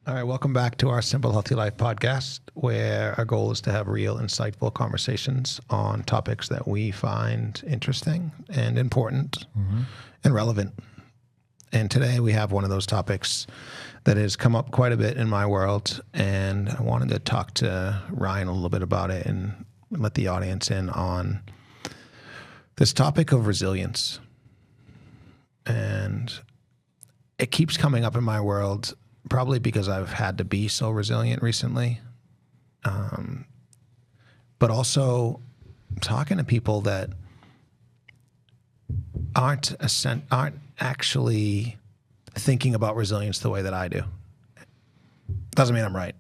All right, welcome back to our Simple Healthy Life podcast, where our goal is to have real, insightful conversations on topics that we find interesting and important and relevant. And today we have one of those topics that has come up quite a bit in my world, and I wanted to talk to Ryan a little bit about it and let the audience in on this topic of resilience. And it keeps coming up in my world, probably because I've had to be so resilient recently, but also talking to people that aren't actually thinking about resilience the way that I do. Doesn't mean I'm right.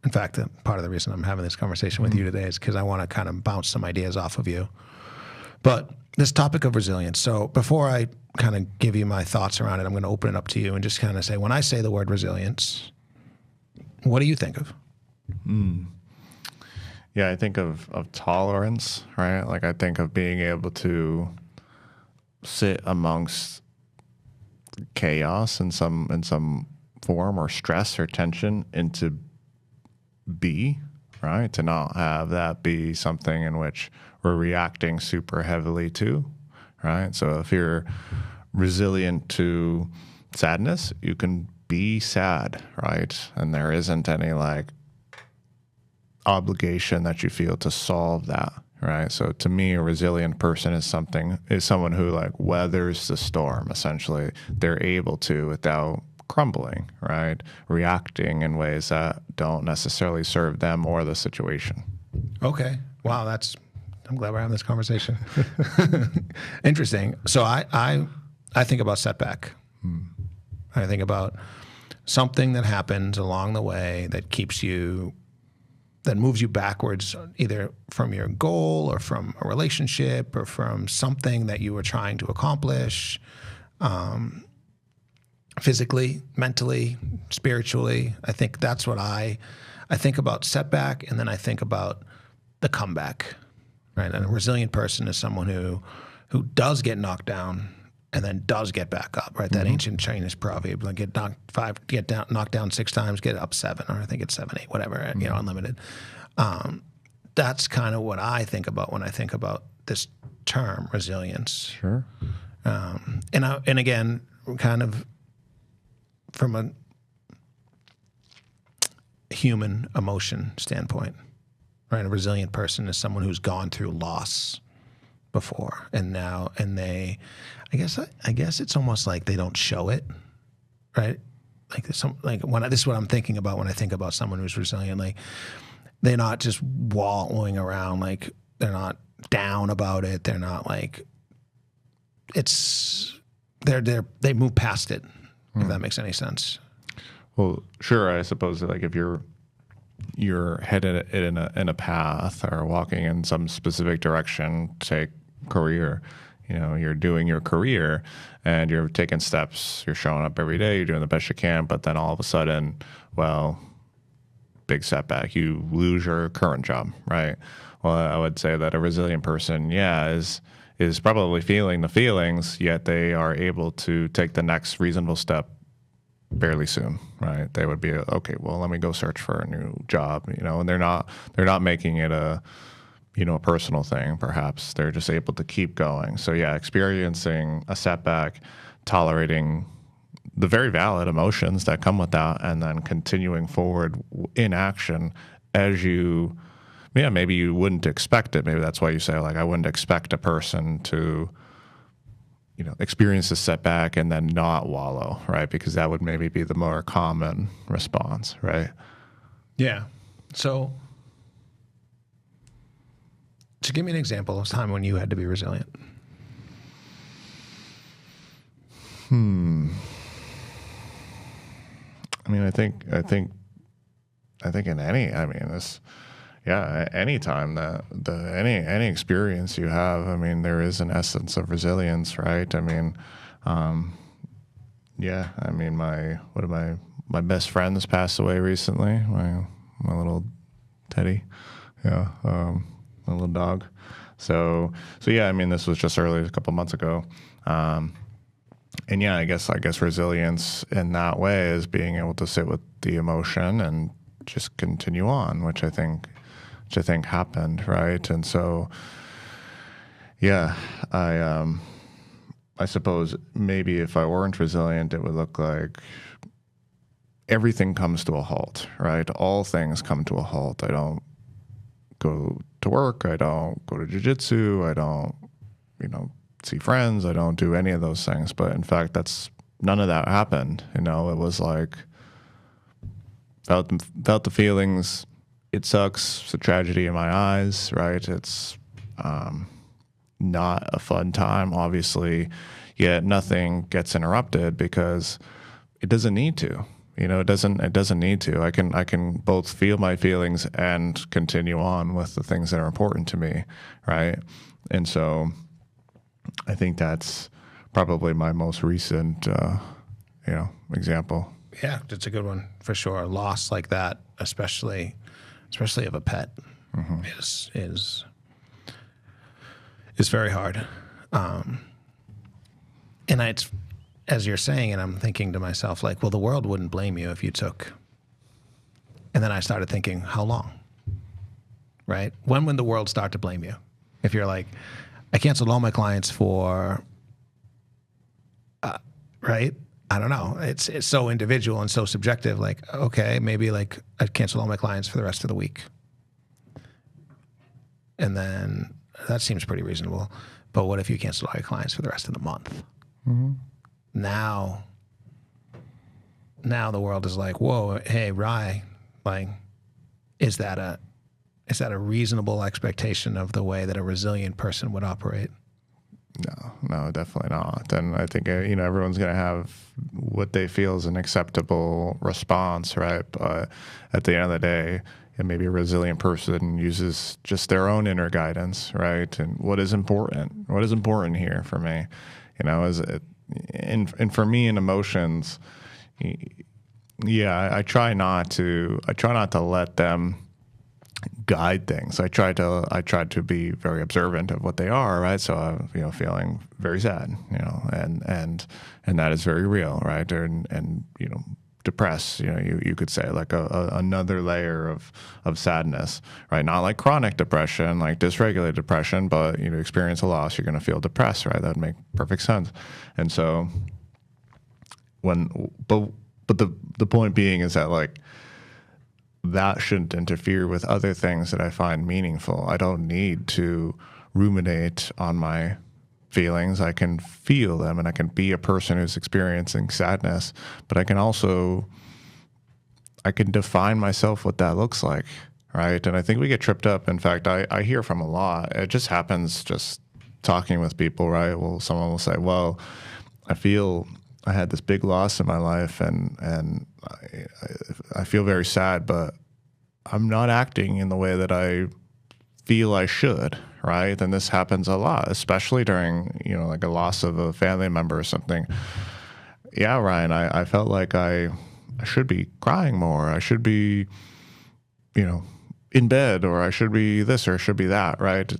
In fact, part of the reason I'm having this conversation with you today is because I want to kind of bounce some ideas off of you. But this topic of resilience. So before I kind of give you my thoughts around it, I'm going to open it up to you and just kind of say, when I say the word resilience, what do you think of? Yeah, I think of tolerance, right? Like I think of being able to sit amongst chaos in some form, or stress or tension, and to be, right? To not have that be something in which we're reacting super heavily to, right? So if you're resilient to sadness, you can be sad, right? And there isn't any like obligation that you feel to solve that, right? So to me, a resilient person is someone who like weathers the storm. Essentially, they're able to without crumbling, right? Reacting in ways that don't necessarily serve them or the situation. Okay. Wow, I'm glad we're having this conversation. Interesting. So I think about setback. I think about something that happens along the way that moves you backwards, either from your goal or from a relationship or from something that you were trying to accomplish, physically, mentally, spiritually. I think that's what I think about setback, and then I think about the comeback, right? And a resilient person is someone who does get knocked down and then does get back up, right? That ancient Chinese proverb, like knocked down 6 times, get up 7, or I think it's 7, 8, whatever, unlimited. That's kind of what I think about when I think about this term, resilience. Sure. And again, kind of from a human emotion standpoint, right? A resilient person is someone who's gone through loss before, and they, I guess it's almost like they don't show it, right? Like this is what I'm thinking about when I think about someone who's resilient. Like they're not just wallowing around, like they're not down about it. They're not like they move past it. If that makes any sense. Well, sure. I suppose like if you're headed in a path or walking in some specific direction, say career, you're doing your career and you're taking steps, you're showing up every day, you're doing the best you can, but then all of a sudden, well, big setback, you lose your current job, right? Well, I would say that a resilient person, is probably feeling the feelings, yet they are able to take the next reasonable step fairly soon, right? They would be okay. Well, let me go search for a new job, and they're not making it a personal thing. Perhaps they're just able to keep going. So yeah, experiencing a setback, tolerating the very valid emotions that come with that, and then continuing forward in action as you. Yeah, maybe you wouldn't expect it. Maybe that's why you say, like, I wouldn't expect a person to, experience a setback and then not wallow, right? Because that would maybe be the more common response, right? Yeah. So give me an example of a time when you had to be resilient. I mean, I think in any time that any experience you have, I mean, there is an essence of resilience, right? I mean, my best friends passed away recently. My little Teddy, my little dog. So yeah, I mean, this was just early, a couple months ago. And yeah, I guess resilience in that way is being able to sit with the emotion and just continue on, which I think happened, right? And so, yeah, I suppose maybe if I weren't resilient, it would look like everything comes to a halt, right? All things come to a halt. I don't go to work. I don't go to jiu-jitsu. I don't, see friends. I don't do any of those things. But in fact, none of that happened. It was like felt the feelings. It sucks. It's a tragedy in my eyes, right? It's not a fun time, obviously, yet nothing gets interrupted because it doesn't need to. It doesn't need to. I can both feel my feelings and continue on with the things that are important to me, right? And so I think that's probably my most recent example. Yeah, that's a good one for sure. A loss like that, especially of a pet, is very hard. And as you're saying, and I'm thinking to myself, like, well, the world wouldn't blame you if you took. And then I started thinking, how long? Right? When would the world start to blame you? If you're like, I canceled all my clients for, right? I don't know. It's so individual and so subjective. Like, okay, maybe like I'd cancel all my clients for the rest of the week. And then that seems pretty reasonable. But what if you cancel all your clients for the rest of the month? Mm-hmm. Now the world is like, whoa, hey, Rye, like, is that a reasonable expectation of the way that a resilient person would operate? No, definitely not. And I think, everyone's going to have what they feel is an acceptable response, right? But at the end of the day, maybe a resilient person uses just their own inner guidance, right? And what is important here for me, is it, and for me in emotions, yeah, I try not to let them guide things. I try to be very observant of what they are, right? So I'm, feeling very sad, and that is very real, right? And depressed, you could say, like another layer of sadness, right? Not like chronic depression, like dysregulated depression, but experience a loss, you're going to feel depressed, right? That would make perfect sense. And so but the point being is that, like, that shouldn't interfere with other things that I find meaningful. I don't need to ruminate on my feelings. I can feel them, and I can be a person who's experiencing sadness, but I can define myself what that looks like, right? And I think we get tripped up. In fact, I hear from a lot. It just happens just talking with people, right? Well, someone will say, well, I feel I had this big loss in my life, and I feel very sad, but I'm not acting in the way that I feel I should, right? And this happens a lot, especially during, like a loss of a family member or something. Yeah, Ryan, I felt like I should be crying more. I should be, in bed, or I should be this, or I should be that, right?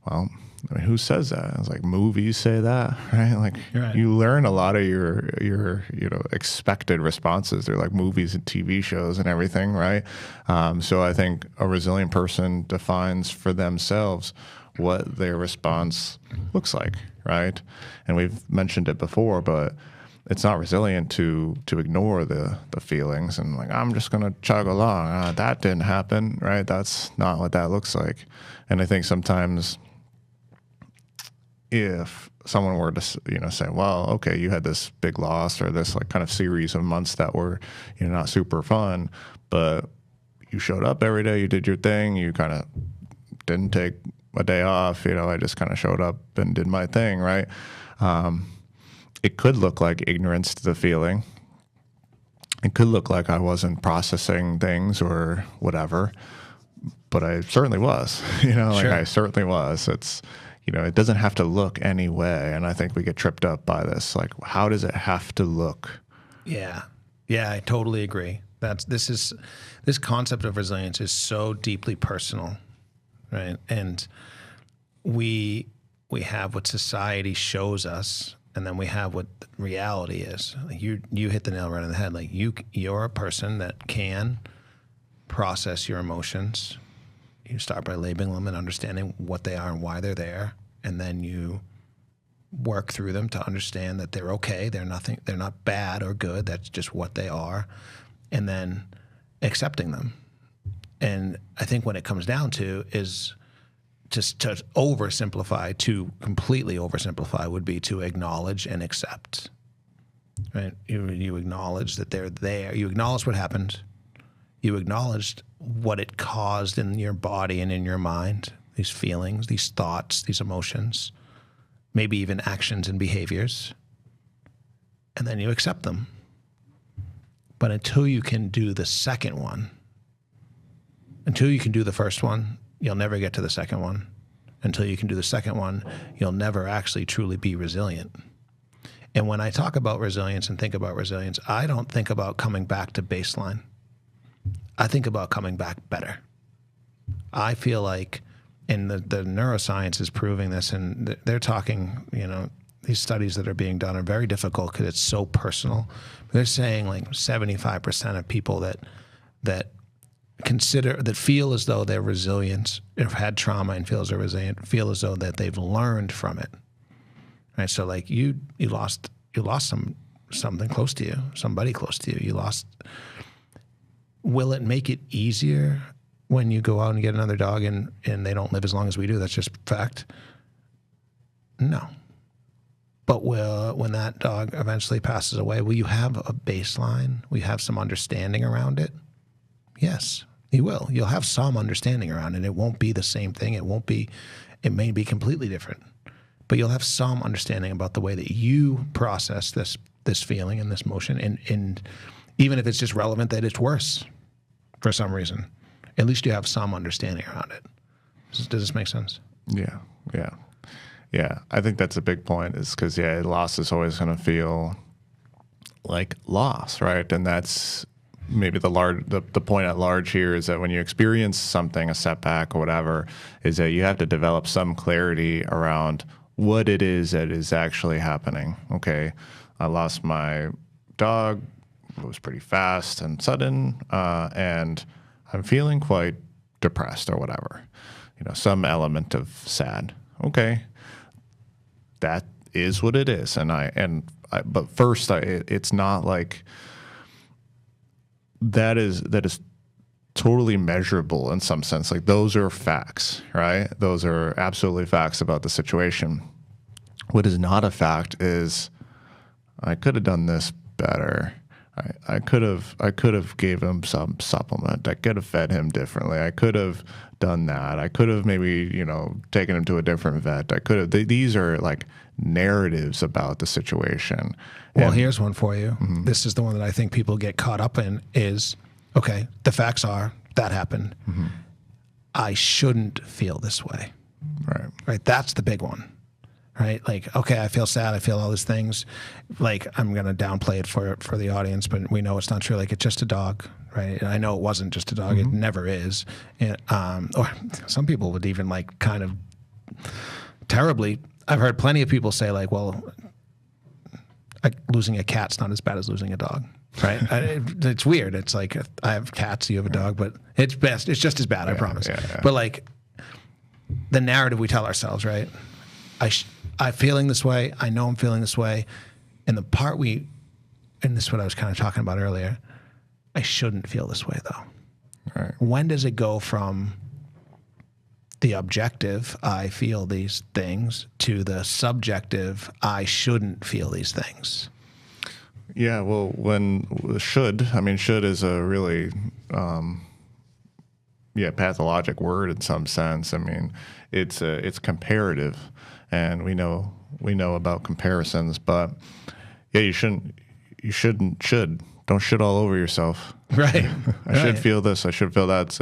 Well, I mean, who says that? It's like movies say that, right? Like, right. You learn a lot of your expected responses. They're like movies and TV shows and everything, right? So I think a resilient person defines for themselves what their response looks like, right? And we've mentioned it before, but it's not resilient to ignore the feelings and, like, I'm just going to chug along. That didn't happen, right? That's not what that looks like. And I think sometimes, if someone were to, say, well, okay, you had this big loss or this, like, kind of series of months that were, not super fun, but you showed up every day, you did your thing, you kind of didn't take a day off, I just kind of showed up and did my thing, right? It could look like ignorance to the feeling. It could look like I wasn't processing things or whatever, but I certainly was, Sure. I certainly was. It's, it doesn't have to look any way. And I think we get tripped up by this. Like, how does it have to look? Yeah. Yeah, I totally agree. This concept of resilience is so deeply personal, right? And we have what society shows us and then we have what reality is. Like you hit the nail right on the head. Like you're a person that can process your emotions. You start by labeling them and understanding what they are and why they're there, and then you work through them to understand that they're okay. They're not bad or good. That's just what they are, and then accepting them. And I think what it comes down to is just to oversimplify, to completely oversimplify would be to acknowledge and accept. Right? You acknowledge that they're there. You acknowledge what happened. You acknowledged what it caused in your body and in your mind, these feelings, these thoughts, these emotions, maybe even actions and behaviors, and then you accept them. But until you can do the second one, until you can do the first one, you'll never get to the second one. Until you can do the second one, you'll never actually truly be resilient. And when I talk about resilience and think about resilience, I don't think about coming back to baseline. I think about coming back better. I feel like, and the neuroscience is proving this, and they're talking, these studies that are being done are very difficult because it's so personal. They're saying like 75% of people that feel as though they're resilient, have had trauma and feel as they're resilient, feel as though that they've learned from it. Right? So like you lost something close to you, somebody close to you. You lost. Will it make it easier when you go out and get another dog and they don't live as long as we do? That's just fact. No. But when that dog eventually passes away, will you have a baseline? Will you have some understanding around it? Yes, you will. You'll have some understanding around it. It won't be the same thing. It may be completely different. But you'll have some understanding about the way that you process this feeling and this motion. And even if it's just relevant that it's worse for some reason, at least you have some understanding around it. Does this make sense? Yeah. I think that's a big point, is because loss is always going to feel like loss, right? And that's maybe the point at large here is that when you experience something, a setback or whatever, is that you have to develop some clarity around what it is that is actually happening. Okay, I lost my dog. It was pretty fast and sudden, and I'm feeling quite depressed or whatever. Some element of sad. Okay, that is what it is, but first, it's not like that is totally measurable in some sense. Like those are facts, right? Those are absolutely facts about the situation. What is not a fact is I could have done this better. I could have gave him some supplement. I could have fed him differently. I could have done that. I could have maybe, taken him to a different vet. I could have. These are like narratives about the situation. Well, here's one for you. Mm-hmm. This is the one that I think people get caught up in is, okay, the facts are that happened. Mm-hmm. I shouldn't feel this way. Right. That's the big one. Right? Like, okay, I feel sad. I feel all these things. Like, I'm going to downplay it for the audience, but we know it's not true. Like, it's just a dog, right? And I know it wasn't just a dog. Mm-hmm. It never is. And, or some people would even like kind of terribly. I've heard plenty of people say like, well, losing a cat's not as bad as losing a dog, right? It's weird. It's like, I have cats, you have a dog, but it's just as bad, I promise. Yeah. But like the narrative we tell ourselves, right? I'm feeling this way. I know I'm feeling this way. And the part and this is what I was kind of talking about earlier, I shouldn't feel this way though. Right. When does it go from the objective, I feel these things, to the subjective, I shouldn't feel these things? Yeah, well, should is a really, pathologic word in some sense. I mean, it's comparative. And we know about comparisons, but you should. Don't shit all over yourself. Right. I should feel this. I should feel that.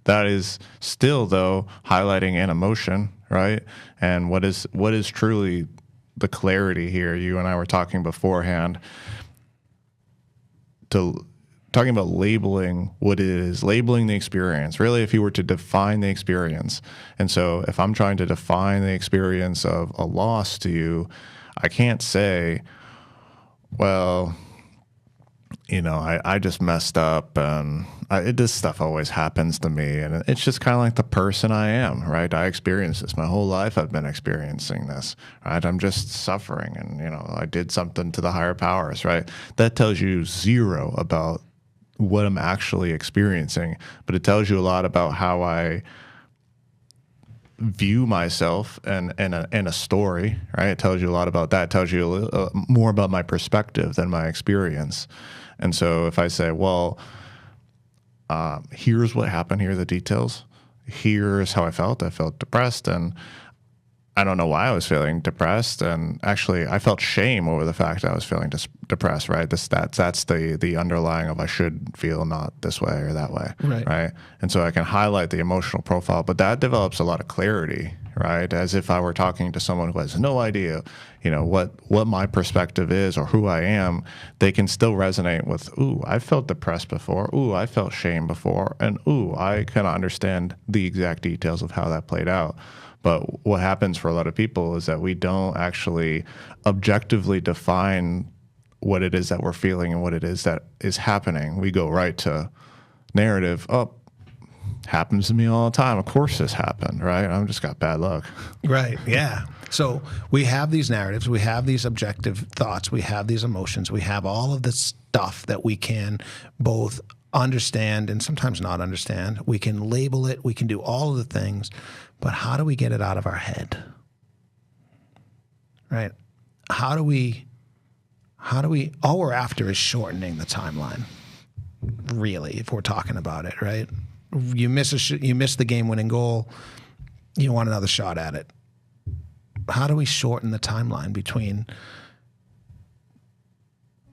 That is still though highlighting an emotion, right? And what is truly the clarity here? You and I were talking beforehand. Talking about labeling what it is, labeling the experience. Really, if you were to define the experience, and so if I'm trying to define the experience of a loss to you, I can't say, well, I just messed up and this stuff always happens to me. And it's just kind of like the person I am, right? I experience this my whole life. I've been experiencing this, right? I'm just suffering and, I did something to the higher powers, right? That tells you zero about what I'm actually experiencing, but it tells you a lot about how I view myself and a story, right? It tells you a lot about that. It tells you a little, more about my perspective than my experience. And so if I say, well, here's what happened, here are the details, here's how I felt depressed, and I don't know why I was feeling depressed. And actually, I felt shame over the fact that I was feeling depressed, right? That's the underlying of I should feel not this way or that way, right? And so I can highlight the emotional profile, but that develops a lot of clarity, right? As if I were talking to someone who has no idea, what my perspective is or who I am. They can still resonate with, ooh, I felt depressed before. Ooh, I felt shame before. And ooh, I kind of understand the exact details of how that played out. But what happens for a lot of people is that we don't actually objectively define what it is that we're feeling and what it is that is happening. We go right to narrative. Oh, happens to me all the time. Of course this happened, right? I've just got bad luck. Right, yeah. So we have these narratives, we have these objective thoughts, we have these emotions, we have all of this stuff that we can both understand and sometimes not understand. We can label it, we can do all of the things, but how do we get it out of our head? Right? How do we, all we're after is shortening the timeline, really, if we're talking about it, right? You miss the game-winning goal, you want another shot at it. How do we shorten the timeline between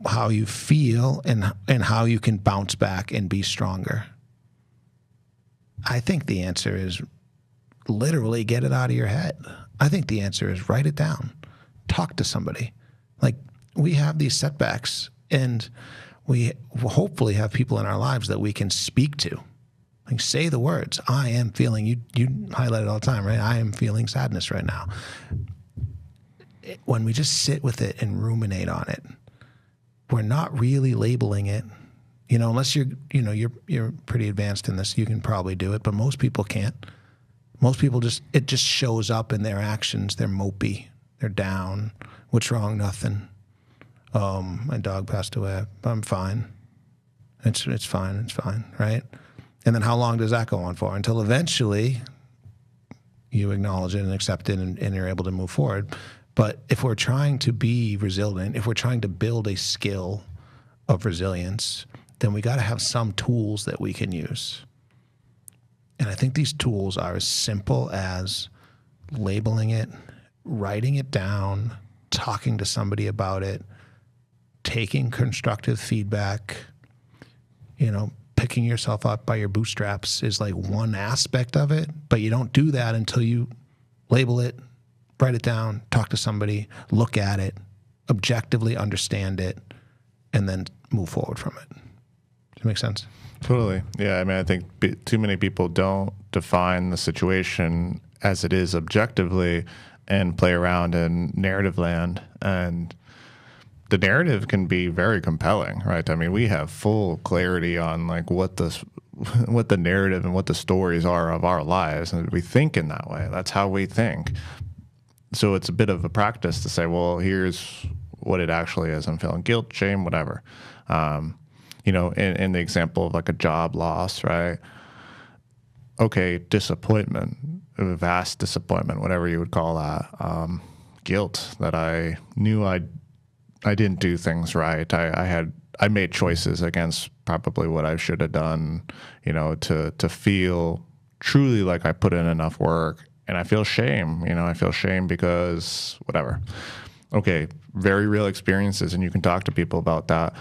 how you feel and how you can bounce back and be stronger? I think the answer is literally get it out of your head. I think the answer is write it down. Talk to somebody. Like, we have these setbacks, and we hopefully have people in our lives that we can speak to. Like, say the words, I am feeling, you highlight it all the time, right? I am feeling sadness right now. When we just sit with it and ruminate on it, we're not really labeling it. Unless you're pretty advanced in this, you can probably do it, but most people can't. Most people it just shows up in their actions. They're mopey. They're down. What's wrong? Nothing. My dog passed away. I'm fine. It's fine. It's fine, right? And then how long does that go on for? Until eventually you acknowledge it and accept it and you're able to move forward. But if we're trying to be resilient, if we're trying to build a skill of resilience, then we got to have some tools that we can use. And I think these tools are as simple as labeling it, writing it down, talking to somebody about it, taking constructive feedback, picking yourself up by your bootstraps is like one aspect of it, but you don't do that until you label it, write it down, talk to somebody, look at it, objectively understand it, and then move forward from it. Does that make sense? Totally. Yeah. I mean, I think too many people don't define the situation as it is objectively and play around in narrative land. And the narrative can be very compelling, right? I mean, we have full clarity on like what the narrative and what the stories are of our lives, and we think in that way. That's how we think. So it's a bit of a practice to say, well, here's what it actually is. I'm feeling guilt, shame, whatever. In the example of like a job loss, right? Okay, disappointment, vast disappointment, whatever you would call that. Guilt that I knew I didn't do things right. I made choices against probably what I should have done, to feel truly like I put in enough work. And I feel shame, I feel shame because whatever. Okay, very real experiences, and you can talk to people about that.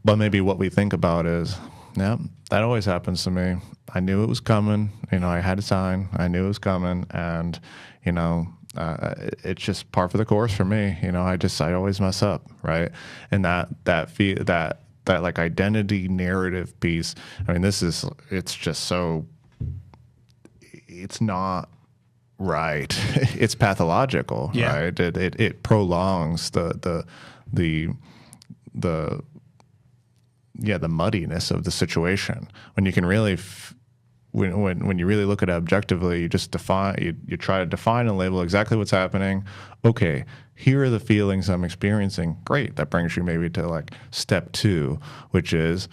But maybe what we think about is, yeah, that always happens to me. I knew it was coming. I had a sign. I knew it was coming, and it's just par for the course for me. I always mess up, right? And that like identity narrative piece. I mean, it's just so. It's not Right. It's pathological, Yeah. right? It prolongs the muddiness of the situation. When you can really, when you really look at it objectively, you just you try to define and label exactly what's happening. Okay, here are the feelings I'm experiencing. Great. That brings you maybe to like step 2, which is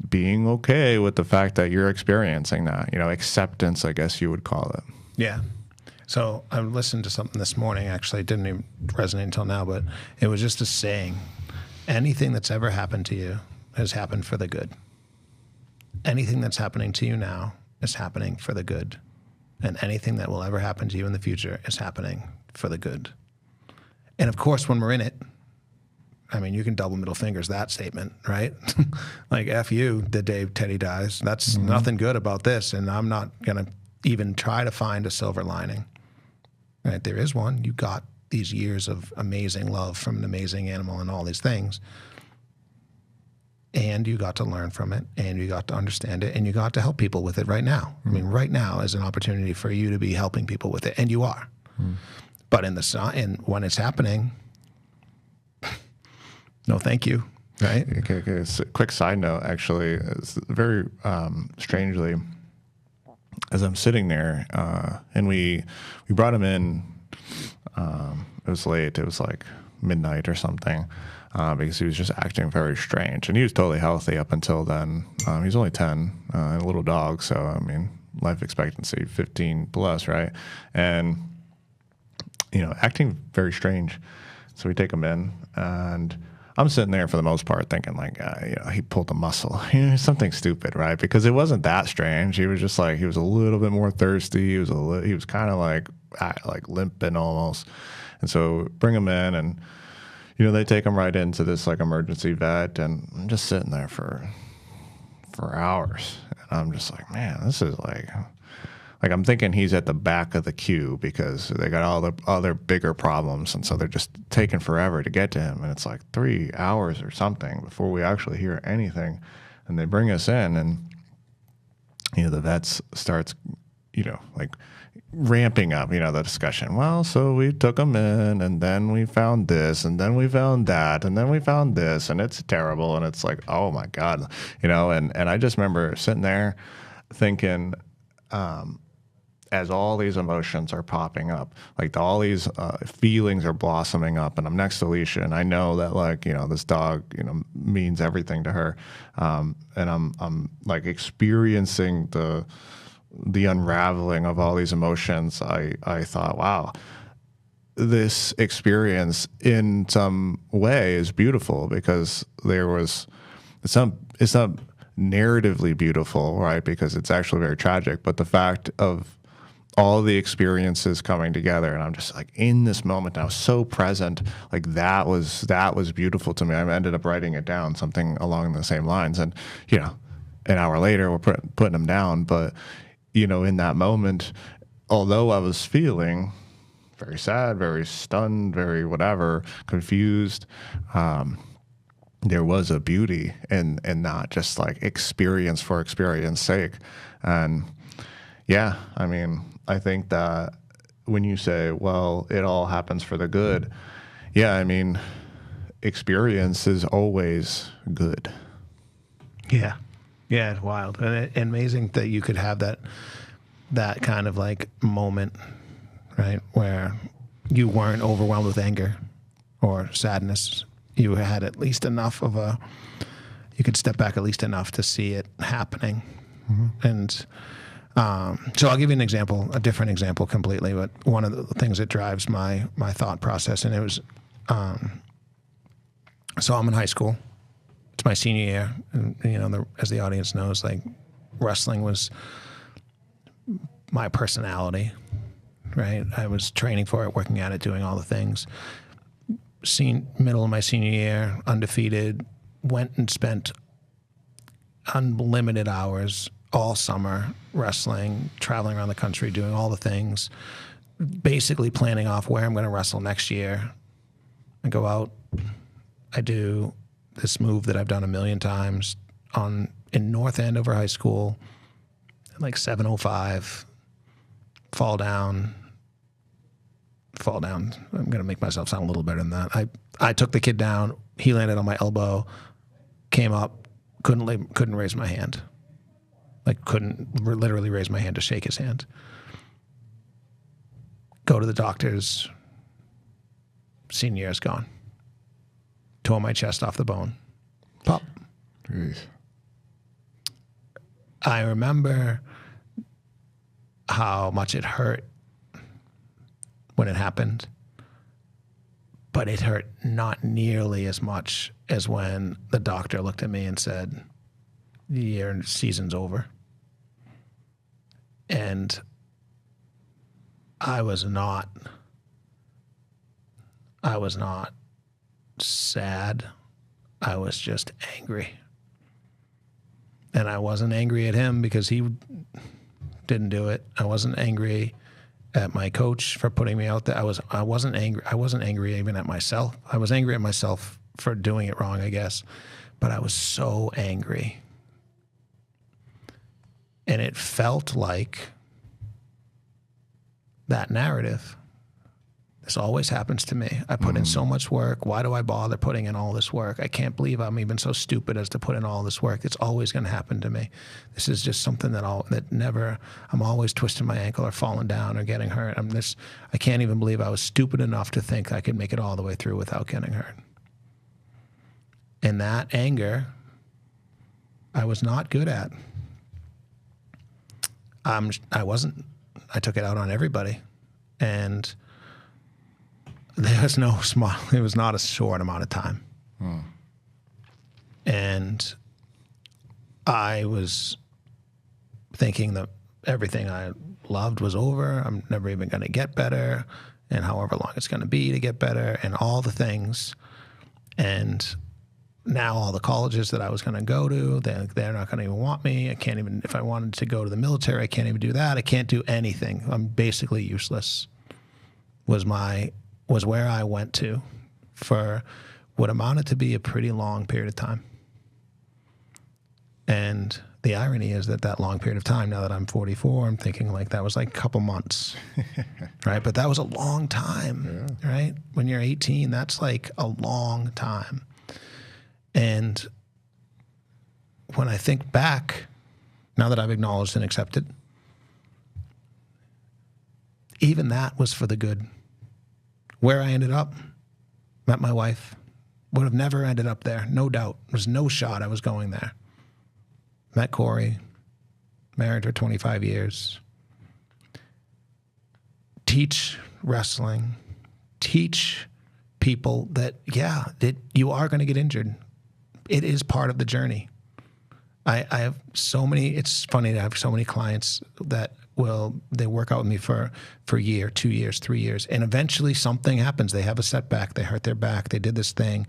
being okay with the fact that you're experiencing that, acceptance, I guess you would call it. Yeah. So I listened to something this morning, actually. It didn't even resonate until now, but it was just a saying. Anything that's ever happened to you has happened for the good. Anything that's happening to you now is happening for the good. And anything that will ever happen to you in the future is happening for the good. And of course, when we're in it, I mean, you can double middle fingers that statement, right? Like, F you the day Teddy dies. That's nothing good about this, and I'm not going to even try to find a silver lining. Right? There is one. You got these years of amazing love from an amazing animal and all these things. And you got to learn from it, and you got to understand it, and you got to help people with it right now. I mean, right now is an opportunity for you to be helping people with it, and you are. But and when it's happening, no, thank you. Right? Okay. So quick side note, actually, it's very strangely, as I'm sitting there, and we brought him in. It was late. It was like midnight or something, because he was just acting very strange, and he was totally healthy up until then. He was only 10, and a little dog, so I mean, life expectancy 15 plus, right? And acting very strange. So we take him in, and I'm sitting there for the most part thinking like, he pulled a muscle, something stupid, right? Because it wasn't that strange. He was just like, he was a little bit more thirsty. He was kind of like limping almost. And so bring him in, and, they take him right into this like emergency vet, and I'm just sitting there for hours. And I'm just like, man, this is like I'm thinking he's at the back of the queue because they got all the other bigger problems, and so they're just taking forever to get to him. And it's like 3 hours or something before we actually hear anything. And they bring us in, and the vets starts, like ramping up, the discussion. Well, so we took him in, and then we found this, and then we found that, and then we found this, and it's terrible. And it's like, oh my God, and I just remember sitting there thinking, as all these emotions are popping up, like all these feelings are blossoming up, and I'm next to Alicia, and I know that this dog, means everything to her, and I'm like experiencing the unraveling of all these emotions. I thought, wow, this experience in some way is beautiful because it's not narratively beautiful, right? Because it's actually very tragic, but the fact of all the experiences coming together, and I'm just like in this moment now, so present. Like that was beautiful to me. I ended up writing it down, something along the same lines, and an hour later we're putting them down. But in that moment, although I was feeling very sad, very stunned, very whatever, confused, there was a beauty in not just like experience for experience sake. And yeah, I mean, I think that when you say, well, it all happens for the good, yeah, I mean, experience is always good. Yeah. Yeah, it's wild. And amazing that you could have that kind of like moment, right, where you weren't overwhelmed with anger or sadness. You had at least enough you could step back at least enough to see it happening. And so I'll give you an example, a different example completely, but one of the things that drives my thought process, and it was, so I'm in high school. It's my senior year, and as the audience knows, like wrestling was my personality, right? I was training for it, working at it, doing all the things. Middle of my senior year, undefeated, went and spent unlimited hours all summer wrestling, traveling around the country, doing all the things, basically planning off where I'm going to wrestle next year. I go out, I do this move that I've done a million times in North Andover High School, at like 7:05, fall down. I'm going to make myself sound a little better than that. I took the kid down. He landed on my elbow, came up, couldn't raise my hand. Like couldn't literally raise my hand to shake his hand. Go to the doctors. Senior year's gone. Tore my chest off the bone. Pop. Jeez. I remember how much it hurt when it happened, but it hurt not nearly as much as when the doctor looked at me and said, your season's over. And I was not sad. I was just angry. And I wasn't angry at him because he didn't do it. I wasn't angry at my coach for putting me out there. I wasn't angry. I wasn't angry even at myself. I was angry at myself for doing it wrong, I guess. But I was so angry. And it felt like that narrative. This always happens to me. I put in so much work. Why do I bother putting in all this work? I can't believe I'm even so stupid as to put in all this work. It's always going to happen to me. This is just something that I'm always twisting my ankle or falling down or getting hurt. I can't even believe I was stupid enough to think I could make it all the way through without getting hurt. And that anger, I was not good at. I took it out on everybody. And there was no small, it was not a short amount of time. And I was thinking that everything I loved was over. I'm never even going to get better, and however long it's going to be to get better, and all the things. And now all the colleges that I was going to go to, they're not going to even want me. I can't even, if I wanted to go to the military, I can't even do that. I can't do anything. I'm basically useless. Was where I went to for what amounted to be a pretty long period of time. And the irony is that long period of time, now that I'm 44, I'm thinking like that was like a couple months, right? But that was a long time, right? When you're 18, that's like a long time. And when I think back, now that I've acknowledged and accepted, even that was for the good. Where I ended up, met my wife, would have never ended up there, no doubt. There's no shot I was going there. Met Corey, married for 25 years. Teach wrestling, teach people that, you are going to get injured. It is part of the journey. I have so many, it's funny to have so many clients that they work out with me for a year, 2 years, 3 years, and eventually something happens. They have a setback, they hurt their back, they did this thing,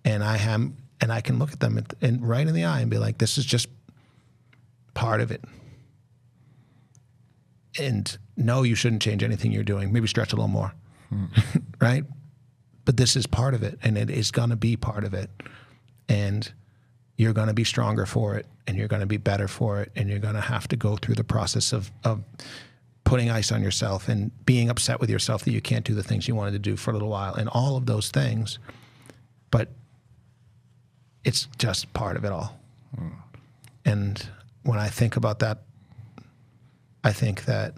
and I can look at them and right in the eye and be like, this is just part of it. And no, you shouldn't change anything you're doing. Maybe stretch a little more, right? But this is part of it, and it is going to be part of it. And you're going to be stronger for it, and you're going to be better for it, and you're going to have to go through the process of putting ice on yourself and being upset with yourself that you can't do the things you wanted to do for a little while, and all of those things. But it's just part of it all. And when I think about that, I think that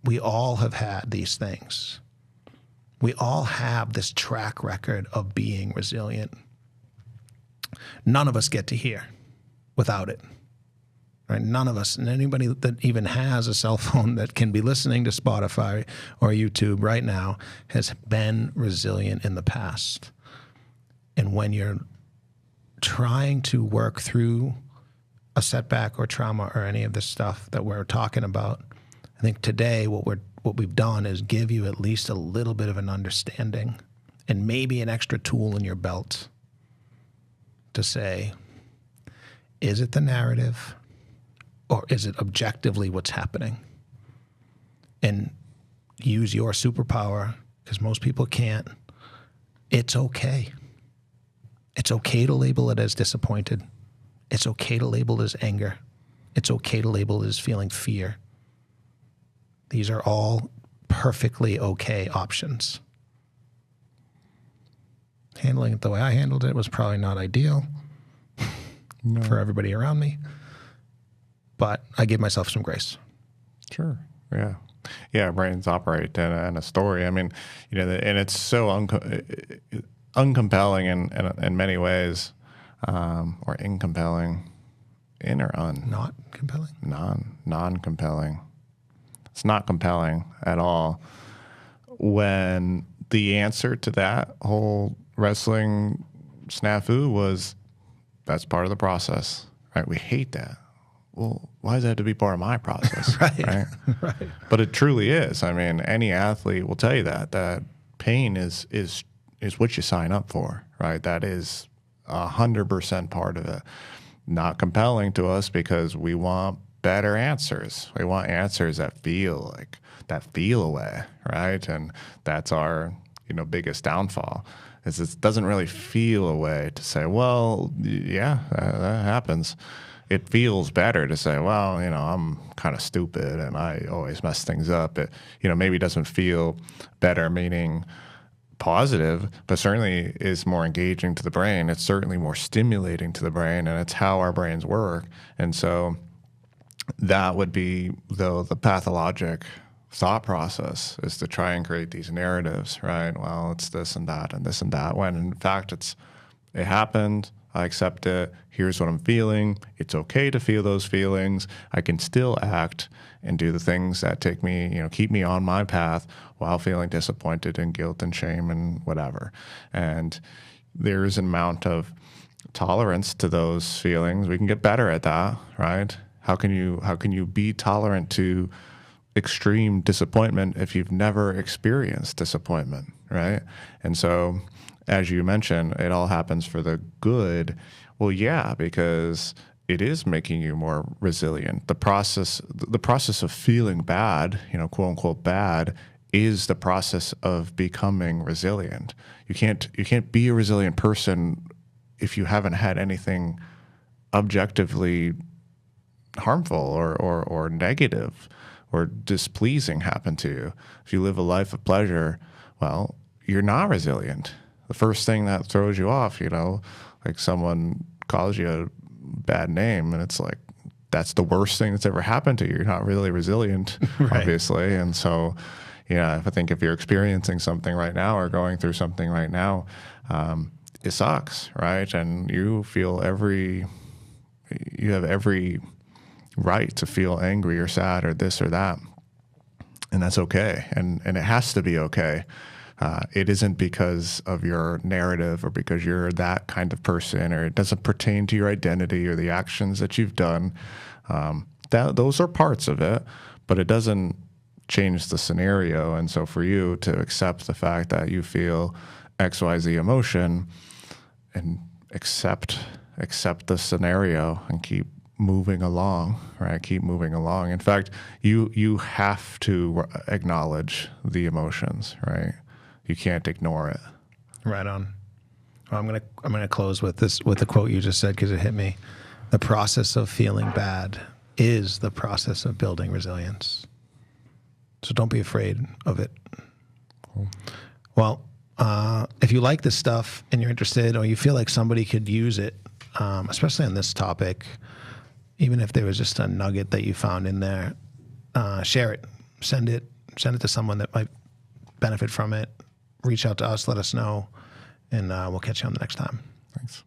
we all have had these things. We all have this track record of being resilient. None of us get to here without it, right? None of us, and anybody that even has a cell phone that can be listening to Spotify or YouTube right now has been resilient in the past. And when you're trying to work through a setback or trauma or any of this stuff that we're talking about, I think today what we've done is give you at least a little bit of an understanding and maybe an extra tool in your belt to say, is it the narrative or is it objectively what's happening? And use your superpower, because most people can't. It's okay. It's okay to label it as disappointed. It's okay to label it as anger. It's okay to label it as feeling fear. These are all perfectly okay options. Handling it the way I handled it was probably not ideal for everybody around me, but I give myself some grace. Sure. Yeah. Yeah. Brains operate in a story. I mean, and it's so uncompelling in many ways, or incompelling, in or un? Not compelling? Non-compelling. It's not compelling at all. When the answer to that whole wrestling snafu was, that's part of the process, right? We hate that. Well, why does that have to be part of my process? Right. Right. But it truly is. I mean, any athlete will tell you that pain is what you sign up for, right? That is 100% part of it. Not compelling to us because we want better answers. We want answers that feel away, right? And that's our, biggest downfall. Is it doesn't really feel a way to say, well, yeah, that happens. It feels better to say, well, I'm kind of stupid and I always mess things up. It, maybe doesn't feel better, meaning positive, but certainly is more engaging to the brain. It's certainly more stimulating to the brain, and it's how our brains work. And so that would be, though, the pathologic thought process is to try and create these narratives, right? Well, it's this and that and this and that, when in fact it happened. I accept it. Here's what I'm feeling. It's okay to feel those feelings. I can still act and do the things that take me, keep me on my path while feeling disappointed and guilt and shame and whatever. And there is an amount of tolerance to those feelings. We can get better at that, right? How can you be tolerant to extreme disappointment if you've never experienced disappointment, right? And so, as you mentioned, it all happens for the good. Well, yeah, because it is making you more resilient. The process of feeling bad, quote unquote bad, is the process of becoming resilient. You can't be a resilient person if you haven't had anything objectively harmful or negative or displeasing happen to you. If you live a life of pleasure, well, you're not resilient. The first thing that throws you off, like someone calls you a bad name, and it's like, that's the worst thing that's ever happened to you. You're not really resilient, right. Obviously. And so, I think if you're experiencing something right now or going through something right now, it sucks, right? And you have every right to feel angry or sad or this or that. And that's okay. And it has to be okay. It isn't because of your narrative or because you're that kind of person, or it doesn't pertain to your identity or the actions that you've done. Those are parts of it, but it doesn't change the scenario. And so for you to accept the fact that you feel XYZ emotion and accept the scenario and keep moving along, right? Keep moving along. In fact, you have to acknowledge the emotions, right? You can't ignore it. Right on. Well, I'm gonna close with the quote you just said, because it hit me. The process of feeling bad is the process of building resilience. So don't be afraid of it. Cool. Well, if you like this stuff and you're interested, or you feel like somebody could use it, especially on this topic, even if there was just a nugget that you found in there, share it, send it to someone that might benefit from it. Reach out to us, let us know, and we'll catch you on the next time. Thanks.